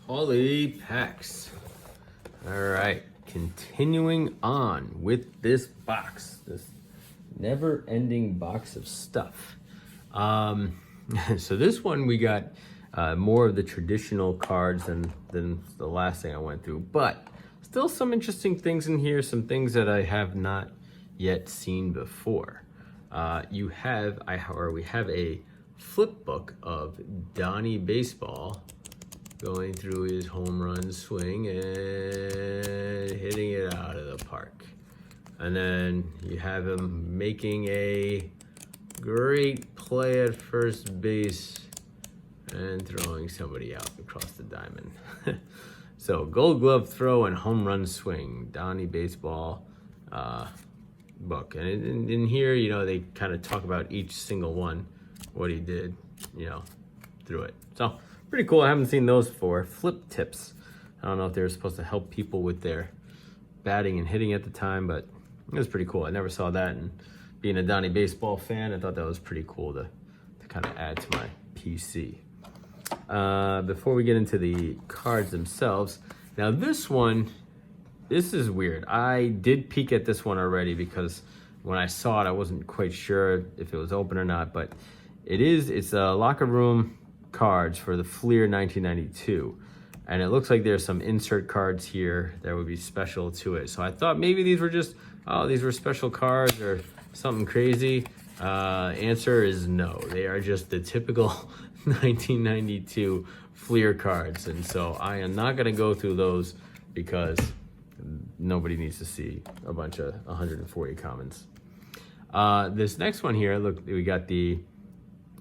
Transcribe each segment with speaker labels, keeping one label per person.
Speaker 1: Holy packs. All right, continuing on with this box, this never-ending box of stuff. So this one we got more of the traditional cards than the last thing I went through, but still some interesting things in here, some things that I have not yet seen before. We have a flip book of Donnie Baseball going through his home run swing and hitting it out of the park. And then you have him making a great play at first base and throwing somebody out across the diamond. So Gold Glove throw and home run swing, Donnie Baseball book. And in here, they kind of talk about each single one, what he did, through it. So pretty cool. I haven't seen those before. Flip tips. I don't know if they were supposed to help people with their batting and hitting at the time, but it was pretty cool. I never saw that, and being a Donnie Baseball fan, I thought that was pretty cool to kind of add to my PC. Before we get into the cards themselves, now this is weird. I did peek at this one already because when I saw it, I wasn't quite sure if it was open or not, but it's a locker room cards for the Fleer 1992. And it looks like there's some insert cards here that would be special to it. So I thought maybe these were special cards or something crazy. Answer is no. They are just the typical 1992 Fleer cards. And so I am not going to go through those because nobody needs to see a bunch of 140 commons. This next one here, look, we got the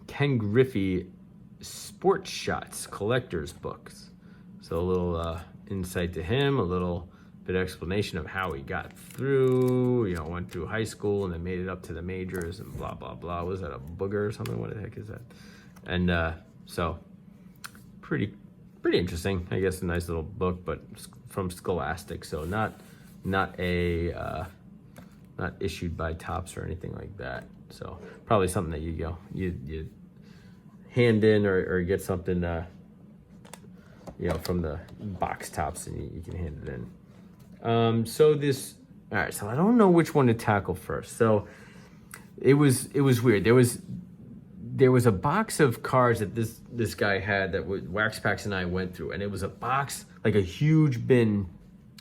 Speaker 1: Ken Griffey Sports Shots Collector's Books. So a little insight to him, a little bit of explanation of how he got through, went through high school and then made it up to the majors and blah, blah, blah. Was that a booger or something? What the heck is that? And so pretty interesting. I guess a nice little book, but from Scholastic. So not issued by Topps or anything like that. So probably something that you hand in or get something from the box tops and you can hand it in. So I don't know which one to tackle first. So it was weird. There was a box of cards that this guy had that Wax Packs and I went through, and it was a box, like a huge bin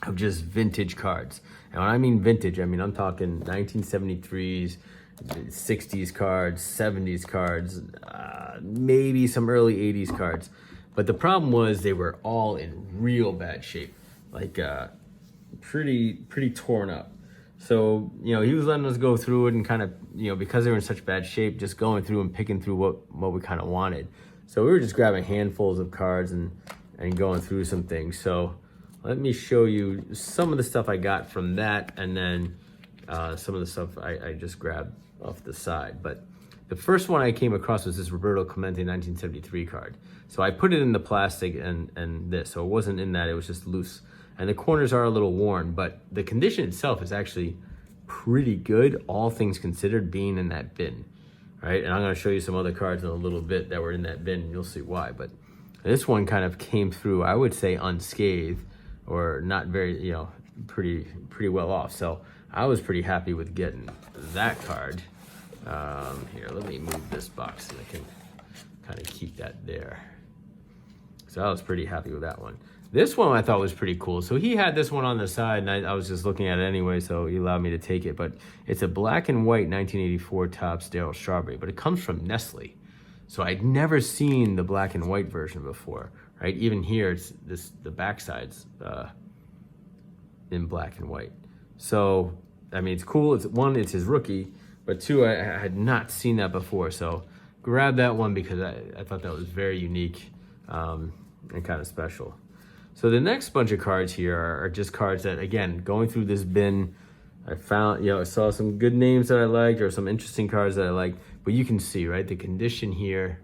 Speaker 1: of just vintage cards. And when I mean vintage, I'm talking 1973s, 60s cards, 70s cards, maybe some early 80s cards. But the problem was they were all in real bad shape, like pretty torn up. So, he was letting us go through it and kind of, because they were in such bad shape, just going through and picking through what we kind of wanted. So we were just grabbing handfuls of cards and going through some things. So let me show you some of the stuff I got from that, and then some of the stuff I just grabbed off the side. But the first one I came across was this Roberto Clemente 1973 card. So I put it in the plastic and this, so it wasn't in that, it was just loose. And the corners are a little worn, but the condition itself is actually pretty good, all things considered, being in that bin, right? And I'm gonna show you some other cards in a little bit that were in that bin, and you'll see why. But this one kind of came through, I would say, unscathed, or not very, pretty well off. So I was pretty happy with getting that card. Here, let me move this box so I can kind of keep that there. So I was pretty happy with that one. This one I thought was pretty cool. So he had this one on the side, and I was just looking at it anyway, so he allowed me to take it. But it's a black and white 1984 Topps Darryl Strawberry, but it comes from Nestle. So I'd never seen the black and white version before, right? Even here, it's the backside's in black and white. So, it's cool. It's his rookie, but two, I had not seen that before. So grab that one because I thought that was very unique and kind of special. So the next bunch of cards here are just cards that, again, going through this bin, I found, I saw some good names that I liked or some interesting cards that I liked, but you can see, right, the condition here,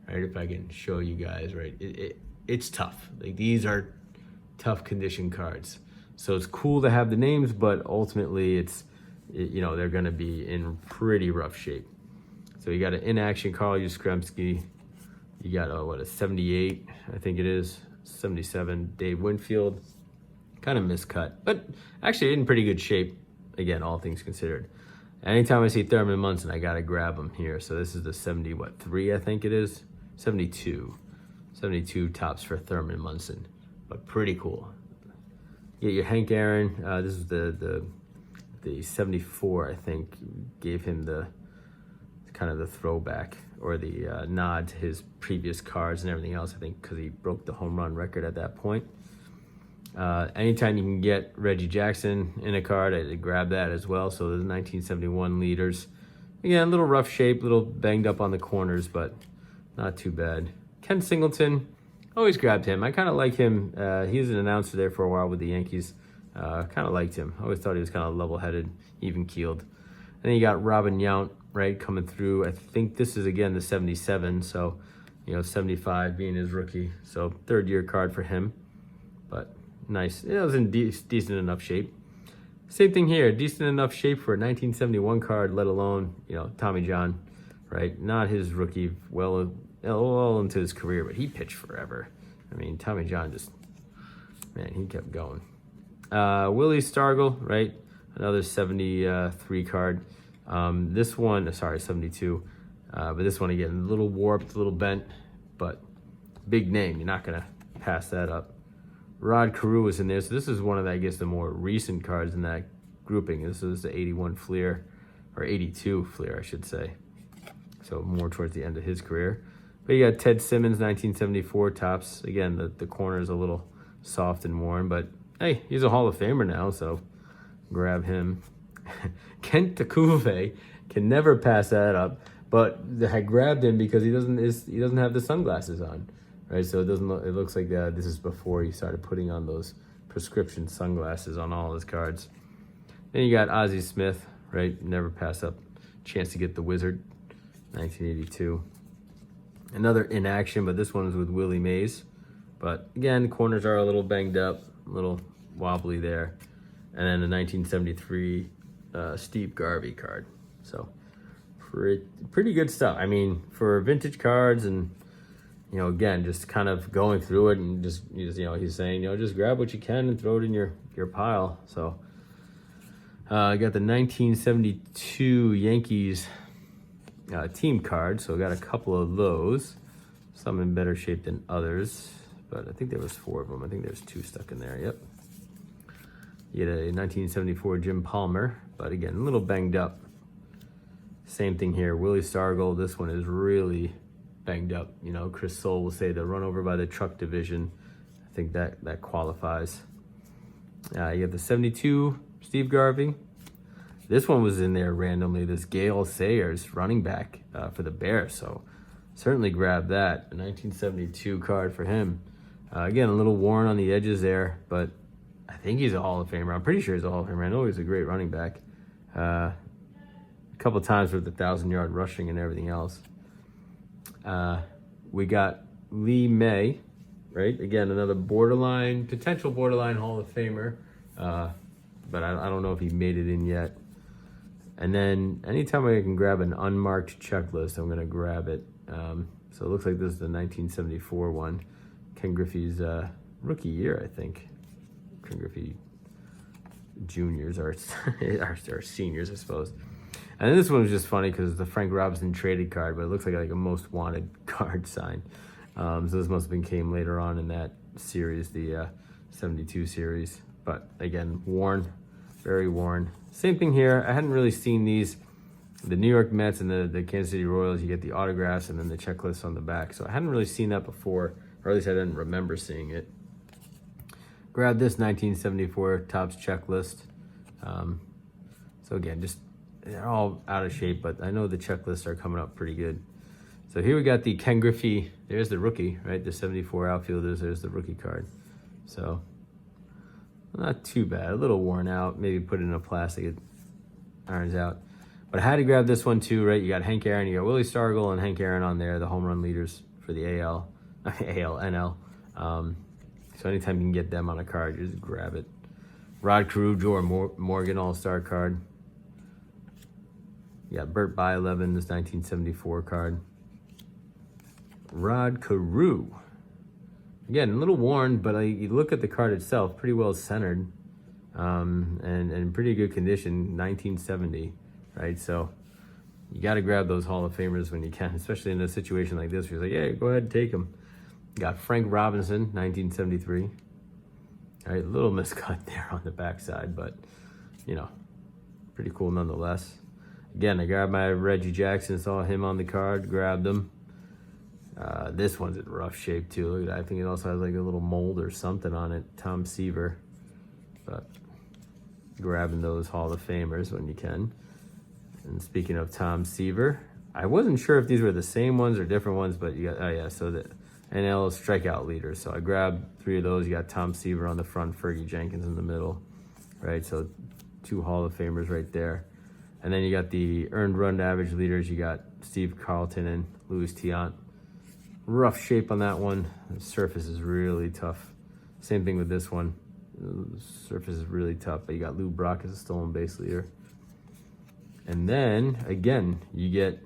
Speaker 1: right, if I can show you guys, right, it's tough. Like, these are tough condition cards. So it's cool to have the names, but ultimately they're going to be in pretty rough shape. So you got an in-action Carl Yastrzemski. You got a 78, I think it is. 77, Dave Winfield. Kind of miscut, but actually in pretty good shape. Again, all things considered. Anytime I see Thurman Munson, I gotta grab him here. So this is the 3, I think it is. 72. 72 tops for Thurman Munson, but pretty cool. You get your Hank Aaron. This is the 74, I think, gave him the kind of the throwback or the nod to his previous cards and everything else, I think, because he broke the home run record at that point. Anytime you can get Reggie Jackson in a card, I grab that as well. So the 1971 leaders. Again, a little rough shape, a little banged up on the corners, but not too bad. Ken Singleton, always grabbed him. I kind of like him. He was an announcer there for a while with the Yankees. Kind of liked him. I always thought he was kind of level-headed, even-keeled. And then you got Robin Yount, right, coming through. I think this is, again, the 77. So, 75 being his rookie. So, third-year card for him. But nice. It was in decent enough shape. Same thing here. Decent enough shape for a 1971 card, let alone, Tommy John, right? Not his rookie, well into his career, but he pitched forever. I mean, Tommy John he kept going. Willie Stargell, right? Another 73 card. This one, 72. But this one, again, a little warped, a little bent, but big name. You're not going to pass that up. Rod Carew was in there. So this is one of, I guess, the more recent cards in that grouping. This is the 81 Fleer, or 82 Fleer, I should say. So more towards the end of his career. But you got Ted Simmons, 1974 tops. Again, the corner is a little soft and worn, but hey, he's a Hall of Famer now, so grab him. Kent Takuve, can never pass that up, but I grabbed him because he doesn't have the sunglasses on, right? So it looks like this is before he started putting on those prescription sunglasses on all his cards. Then you got Ozzie Smith, right? Never pass up chance to get the Wizard, 1982. Another in action, but this one is with Willie Mays. But again, corners are a little banged up, a little wobbly there. And then the 1973 Steve Garvey card. So pretty good stuff. I mean, for vintage cards and, again, just kind of going through it and just he's saying, just grab what you can and throw it in your pile. So I got the 1972 Yankees team card. So I got a couple of those, some in better shape than others, but I think there was 4 of them. I think there's 2 stuck in there. Yep. You had a 1974 Jim Palmer, but again, a little banged up. Same thing here. Willie Stargell, this one is really banged up. Chris Soule will say the run over by the truck division. I think that qualifies. You have the 72 Steve Garvey. This one was in there randomly. This Gale Sayers running back for the Bears. So certainly grab that. A 1972 card for him. Again, a little worn on the edges there, but I think he's a Hall of Famer. I'm pretty sure he's a Hall of Famer. I know he's a great running back. A couple times with the 1,000-yard rushing and everything else. We got Lee May, right? Again, another potential borderline Hall of Famer. But I don't know if he made it in yet. And then anytime I can grab an unmarked checklist, I'm going to grab it. So it looks like this is the 1974 one. Ken Griffey's rookie year, I think. Ken Griffey juniors or seniors, I suppose. And then this one was just funny because it's the Frank Robinson traded card, but it looks like a most wanted card sign. So this must have came later on in that series, the 72 series. But again, worn, very worn. Same thing here. I hadn't really seen these. The New York Mets and the Kansas City Royals, you get the autographs and then the checklist on the back. So I hadn't really seen that before, or at least I didn't remember seeing it. Grab this 1974 Topps checklist. So again, they're all out of shape, but I know the checklists are coming up pretty good. So here we got the Ken Griffey. There's the rookie, right? The 74 outfielders. There's the rookie card. So not too bad. A little worn out. Maybe put it in a plastic. It irons out. But I had to grab this one too, right? You got Hank Aaron. You got Willie Stargell and Hank Aaron on there, the home run leaders for the NL. So anytime you can get them on a card, just grab it. Rod Carew, Joe Morgan All-Star card. You got Burt Bylevin, this 1974 card. Rod Carew. again, a little worn, but you look at the card itself, pretty well centered, and in pretty good condition, 1970, right? So you got to grab those Hall of Famers when you can, especially in a situation like this where you're like, yeah, go ahead and take them. Got Frank Robinson, 1973. All right, a little miscut there on the backside, but, you know, pretty cool nonetheless. Again, I grabbed my Reggie Jackson, saw him on the card, grabbed him. This one's in rough shape too. Look at that. I think it also has like a little mold or something on it. Tom Seaver. But grabbing those Hall of Famers when you can. And speaking of Tom Seaver, I wasn't sure if these were the same ones or different ones, but you got, oh yeah, so the NL strikeout leader. So I grabbed 3 of those. You got Tom Seaver on the front, Fergie Jenkins in the middle, right? So 2 Hall of Famers right there. And then you got the earned run average leaders. You got Steve Carlton and Louis Tiant. Rough shape on that one. The surface is really tough. Same thing with this one. The surface is really tough, but you got Lou Brock as a stolen base leader. And then, again, you get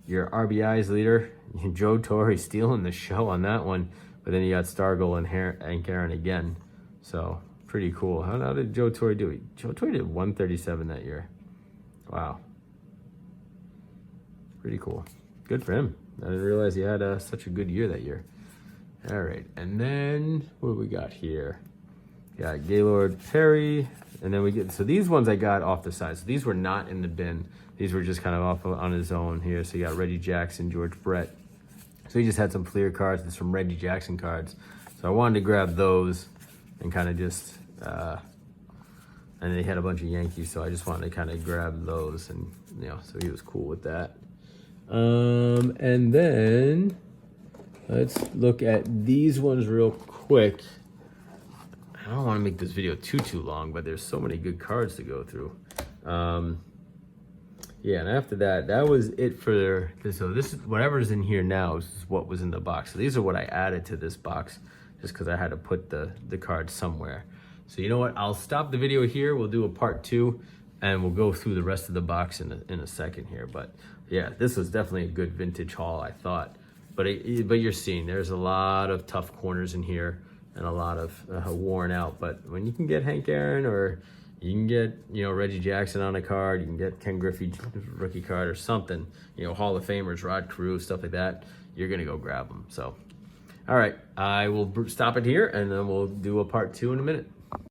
Speaker 1: your RBIs leader, Joe Torre stealing the show on that one. But then you got Stargell and Hank Aaron again. So, pretty cool. How did Joe Torre do? Joe Torre did 137 that year. Wow. Pretty cool. Good for him. I didn't realize he had such a good year that year. All right. And then what do we got here? Got Gaylord Perry. And then we get, so these ones I got off the side. So these were not in the bin. These were just kind of off on his own here. So you got Reggie Jackson, George Brett. So he just had some Fleer cards and some Reggie Jackson cards. So I wanted to grab those and kind of just, and they had a bunch of Yankees, so I just wanted to kind of grab those, and you know, so he was cool with that. And then let's look at these ones real quick. I don't want to make this video too long, but there's so many good cards to go through. Yeah, and after that, that was it for, so this is whatever's in here now is what was in the box. So these are what I added to this box just because I had to put the cards somewhere. So you know what, I'll stop the video here. We'll do a part 2 and we'll go through the rest of the box in a second here. But yeah, this was definitely a good vintage haul, I thought. But you're seeing there's a lot of tough corners in here and a lot of worn out. But when you can get Hank Aaron, or you can get, you know, Reggie Jackson on a card, you can get Ken Griffey rookie card or something, you know, Hall of Famers, Rod Carew, stuff like that, you're gonna go grab them. So, all right, I will stop it here and then we'll do a part 2 in a minute.